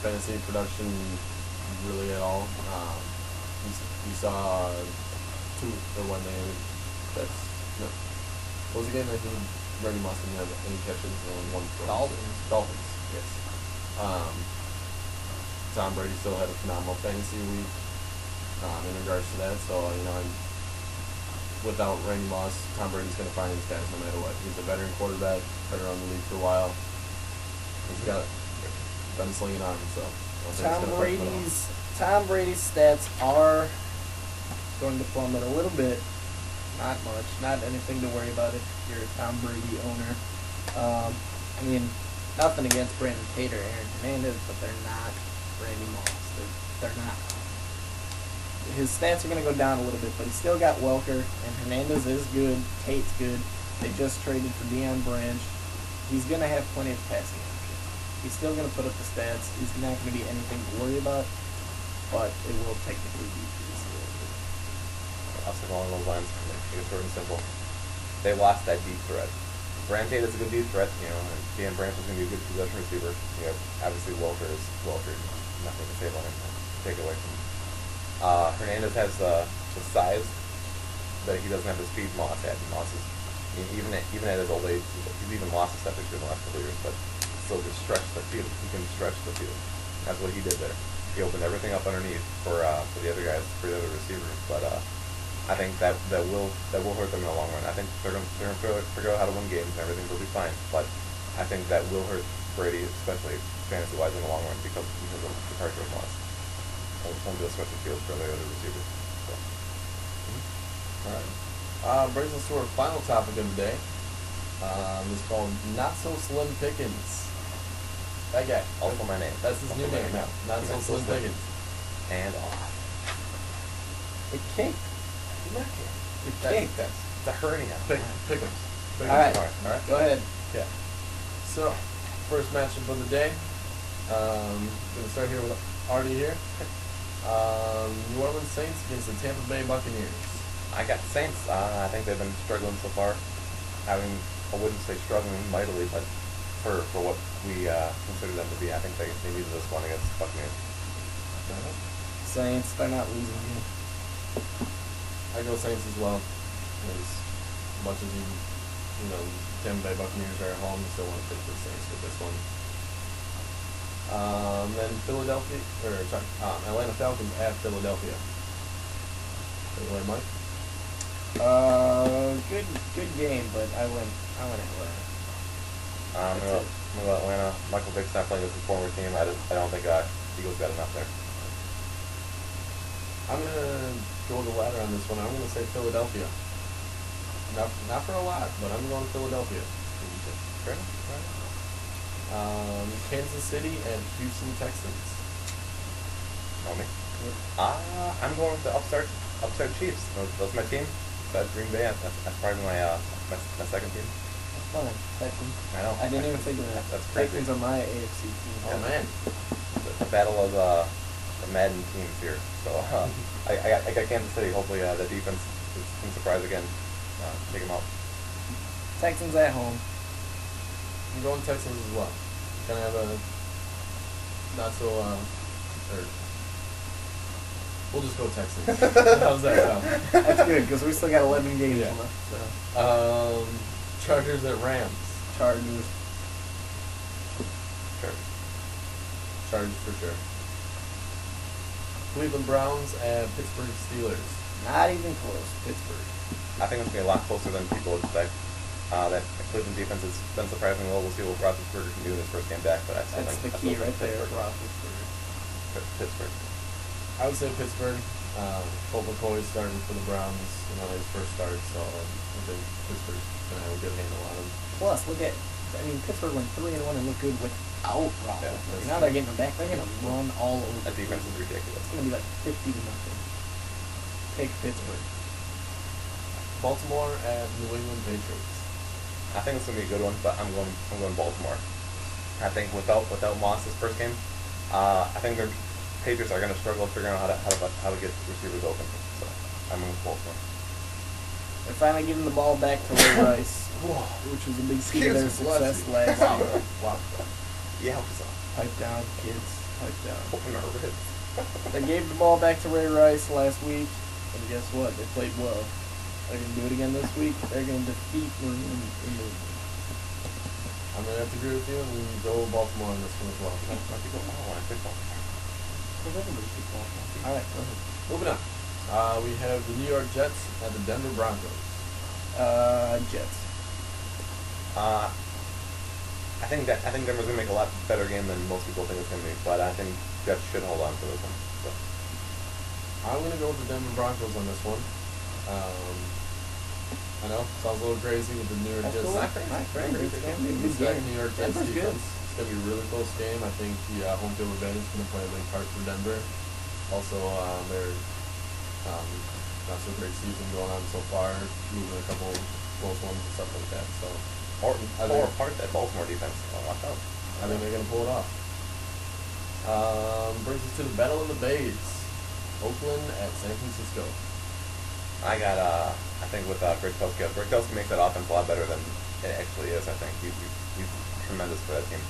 fantasy production really at all. You saw two or one name. That's no. What was the game that he Randy Moss didn't have any catches and one throw? Dolphins. Dolphins. Yes. Um, Tom Brady still had a phenomenal fantasy week in regards to that. So without Randy Moss, Tom Brady's going to find his guys no matter what. He's a veteran quarterback, been around the league for a while. He's got gunslinging arms, so I don't think it's gonna affect him at all. Tom Brady's stats are going to plummet a little bit. Not much. Not anything to worry about if you're a Tom Brady owner. I mean, nothing against Brandon Tate or Aaron Hernandez, but they're not Randy Moss. They're not. His stats are going to go down a little bit, but he's still got Welker, and Hernandez is good. Tate's good. They just traded for Deion Branch. He's going to have plenty of passing options. He's still going to put up the stats. He's not going to be anything to worry about, but it will technically be pretty slow. I'll say along those lines, make it short and simple. They lost that deep threat. Brand Tate is a good deep threat, and Dan Branch is going to be a good possession receiver. Obviously Welker is Welker. Nothing to say about him. Take it away from him. Hernandez has the size, but he doesn't have the speed Moss had. Moss is, even at his old age, he's even lost a step or two in the last couple of years, but still just stretch the field. He can stretch the field. That's what he did there. He opened everything up underneath for the other guys, for the other receivers. But I think that will hurt them in the long run. I think they're going to figure out how to win games and everything will be fine. But I think that will hurt Brady, especially fantasy-wise in the long run, because of the departure of Moss. Won't do a stretch the field for the other receivers. So. All right. Brings us to our final topic of the day. It's called Not So Slim Pickens. That guy. Also my name. That's his new name now. Not So Slim Pickens. And off. It caked. It caked. That's the hernia. Pickens. All right. Go ahead. Yeah. So, first matchup of the day. Gonna start here with Artie here. New Orleans Saints against the Tampa Bay Buccaneers. I got the Saints. I think they've been struggling so far. I wouldn't say struggling mightily, but for what we consider them to be, I think they needed this one against the Buccaneers. Saints, they're not losing you. I go Saints as well. As much as Tampa Bay Buccaneers are at home, you still want to pick the Saints with this one. Then Atlanta Falcons at Philadelphia. Take it away, Mike. Good game, but I went Atlanta. I'm gonna go Atlanta. Michael Vick's not playing with his former team. I don't think Eagles got enough there. I'm gonna go the ladder on this one. I'm gonna say Philadelphia. Not for a lot, but I'm going Philadelphia. Fair enough. Kansas City and Houston Texans. Know me? I'm going with the upstart Chiefs. That's my team. That's Green Bay. That's probably my second team. That's fine. Texans. I know. I didn't even think of that. That's crazy. Texans are my AFC team. Oh man. The battle of the Madden teams here. So I got Kansas City. Hopefully the defense can surprise again. Take them out. Texans at home. I'm going Texans as well. Gonna have a not so we'll just go Texans. How's that sound? That's good because we still got 11 games left. So. Chargers at Rams. Chargers. Chargers for sure. Cleveland Browns and Pittsburgh Steelers. Not even close. Pittsburgh. I think it's going to be a lot closer than people expect. That Cleveland defense has been surprisingly well. We'll see what Roethlisberger can do in his first game back, but I still That's think the key right there, Roethlisberger. Pittsburgh. I would say Pittsburgh. Colt McCoy is starting for the Browns, his first start, so I think Pittsburgh's going to have a good handle on him. Plus, Pittsburgh went 3-1 and looked good without Roethlisberger. Now they're getting him back. They're going to run all over. That defense is ridiculous. It's going to be like 50-0. Take Pittsburgh. Baltimore at New England Patriots. I think it's going to be a good one, but I'm going Baltimore. I think without Moss this first game, I think their Patriots are going to struggle figuring out how to get receivers open. So I'm going with Baltimore. They're finally giving the ball back to Ray Rice, which was a big key to their success last year. Wow. Yeah, so. Pipe down, kids. touchdown. Open our ribs. They gave the ball back to Ray Rice last week, and guess what? They played well. They're going to do it again this week. They're going to defeat Marine. I'm going to have to agree with you and go Baltimore on this one as well. Why people want football? Because everybody should call. All right, go ahead. Moving on. We have the New York Jets at the Denver Broncos. Jets. I think Denver's gonna make a lot better game than most people think it's gonna be, but I think Jets should hold on to this one. So. I'm going to go with the Denver Broncos on this one. I know, sounds a little crazy with the New York Jets. Not crazy. It's going to be a good That game. New York Jets Denver's defense. good. It's going to be a really close game. I think the home field advantage is going to play a big part for Denver. Also, they're not so great season going on so far, losing a couple close ones and stuff like that. So, Part that Baltimore defense. Oh, watch out. I think they're going to pull it off. Brings us to the Battle of the Bays. Oakland at San Francisco. I think with Gronkowski, Gronkowski makes that offense a lot better than it actually is. I think he's tremendous for that team.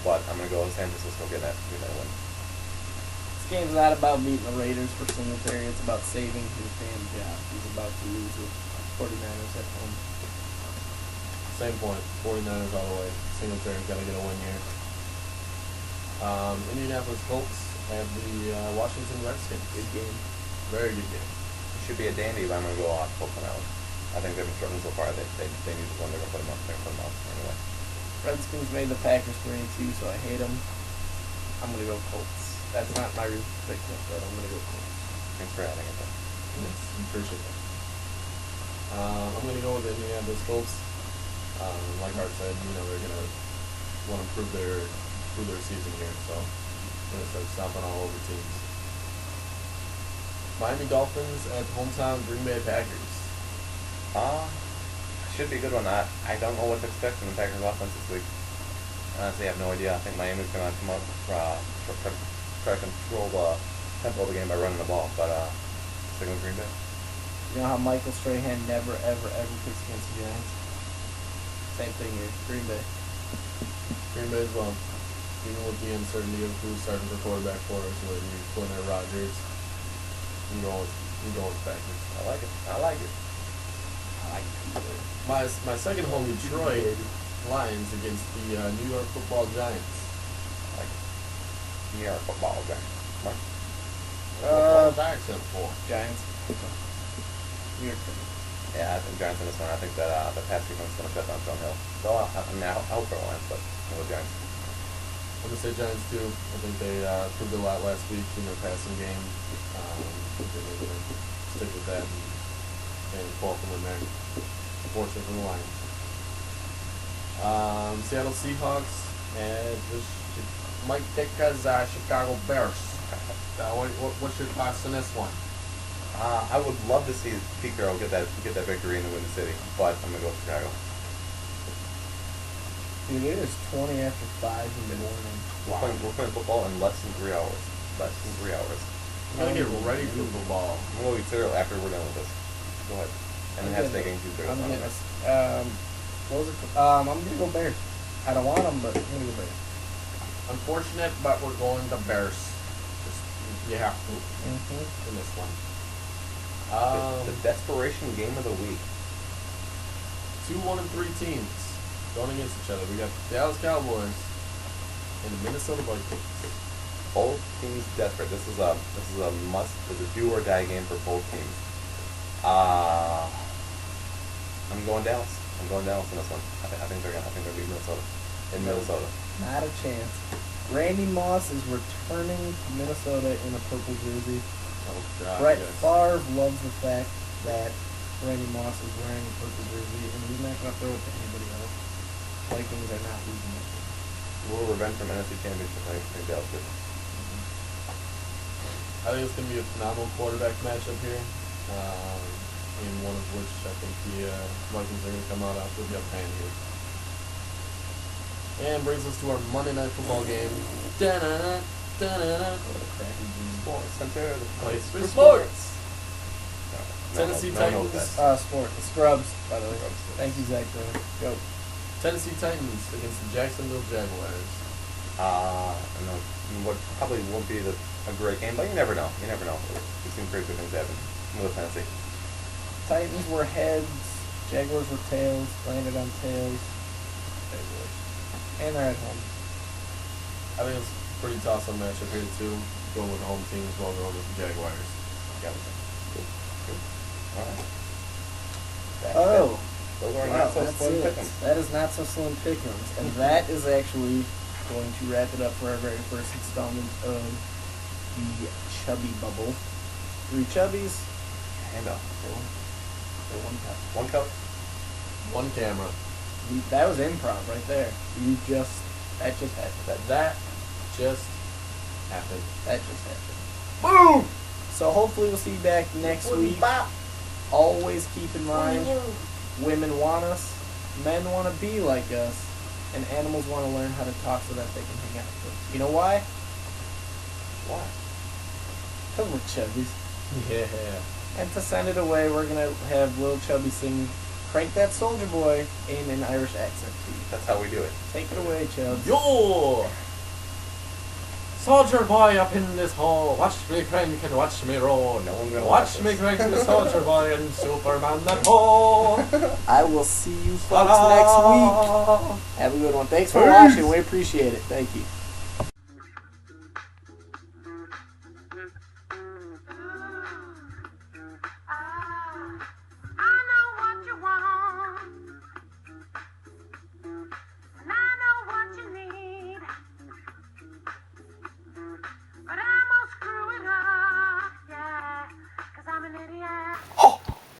But I'm gonna go with San Francisco get that win. This game's not about beating the Raiders for Singletary. It's about saving his damn job. He's about to lose with 49ers at home. Same point. 49ers all the way. Singletary's got to get a win here. Indianapolis Colts and the Washington Redskins. Good game. Very good game. It should be a dandy, but I'm gonna go off Colts on that one. I think they've been struggling so far. They need to win. They're gonna put them up. They're gonna put them up anyway. Redskins made the Packers 3-2, so I hate them. I'm gonna go Colts. That's not my pick, but I'm gonna go Colts. Thanks for adding it though. Yes, appreciate that. I'm going to go with the Indianapolis Colts. Like Art said, they're going to want to prove their season here, so I'm going to start stomping all over teams. Miami Dolphins at hometown Green Bay Packers. Should be a good one. I don't know what to expect from the Packers offense this week. Honestly, I have no idea. I think Miami's going to come up try to control the tempo of the game by running the ball, but sticking with Green Bay. You know how Michael Strahan never, ever, ever picks against the Giants? Same thing here. Green Bay. Green Bay as well. Even with the uncertainty of who's starting for quarterback for us, whether you're pulling at Rodgers, I'm going with Packers. I like it. My second home, Detroit Lions against the New York Football Giants. New York Football Giants. Giants in 4. Giants. New York City. Yeah, I think Giants in this one. I think that the pass defense is going to shut down John Hill. So I hope for Lions, but I'm with Giants. I'm going to say Giants too. I think they proved a lot last week in their passing game. I think they're going to stick with that and fall from in there. Unfortunately for the Lions. Seattle Seahawks and Mike Ditka's Chicago Bears. What's your thoughts on this one? I would love to see Pete Carroll get that victory in the Windy City, but I'm gonna go with Chicago. Dude, it is 20 after 5 in the morning. We're playing football in less than 3 hours. Less than 3 hours. I'm gonna get ready for football. I'm gonna go eat cereal after we're done with this. Go ahead. And it has steak and cheese. I'm gonna go Bears. I don't want them, but I'm gonna go Bears. Unfortunate, but we're going to Bears. You have to in this one. The desperation game of the week. 2, 1, and 3 teams going against each other. We got the Dallas Cowboys and the Minnesota Vikings. Both teams desperate. This is a must. It's a do or die game for both teams. I'm going Dallas. I'm going Dallas in this one. I think they're beat Minnesota in Minnesota. Not a chance. Randy Moss is returning to Minnesota in a purple jersey. Oh God! Brett Yes. Favre loves the fact that Randy Moss is wearing a purple jersey, and he's not going to throw it to anybody else. Vikings are not losing it. A little revenge from NFC Championship. I think Dallas did. I think it's going to be a phenomenal quarterback matchup here, and one of which I think the Vikings are going to come out with the upper hand here. And brings us to our Monday Night Football game. Da-na-na, da-na-na. Sports Center. The place for sports. Tennessee no, Titans. Sport. The Scrubs, by the way. Scrubs. Thank you, Zach. Go. Tennessee Titans against the Jacksonville Jaguars. No, in what probably won't be a great game, but you never know. You never know. We've seen pretty good things happen with Tennessee. Titans were heads, Jaguars were tails, landed on tails, and they're at home. I think it's a pretty toss-up matchup here too. Going with the home team as well, going with the Jaguars. Got it. Good. All right. Oh. Those are Wow, not so that's slim it. pickings. That is not so slim pickings, and that is actually going to wrap it up for our very first installment of the Chubby Bubble. 3 Chubbies, Hand up. for 1 cup. 1 cup. 1 camera. That was improv right there. That just happened. That just happened. That just happened. Boom! So hopefully we'll see you back next week. Always keep in mind, women want us, men want to be like us, and animals want to learn how to talk so that they can hang out with us. You know why? Why? Because we're chubbies. Yeah. And to send it away, we're going to have Lil Chubby sing Crank That Soldier Boy in an Irish accent to you. That's how we do it. Take it away, Chubbs. Yo! Soldier boy up in this hole, watch me crank and watch me roll. No one's gonna watch watch me us. crank the soldier boy and Superman that hole. I will see you folks next week. Have a good one. Thanks for watching. We appreciate it. Thank you.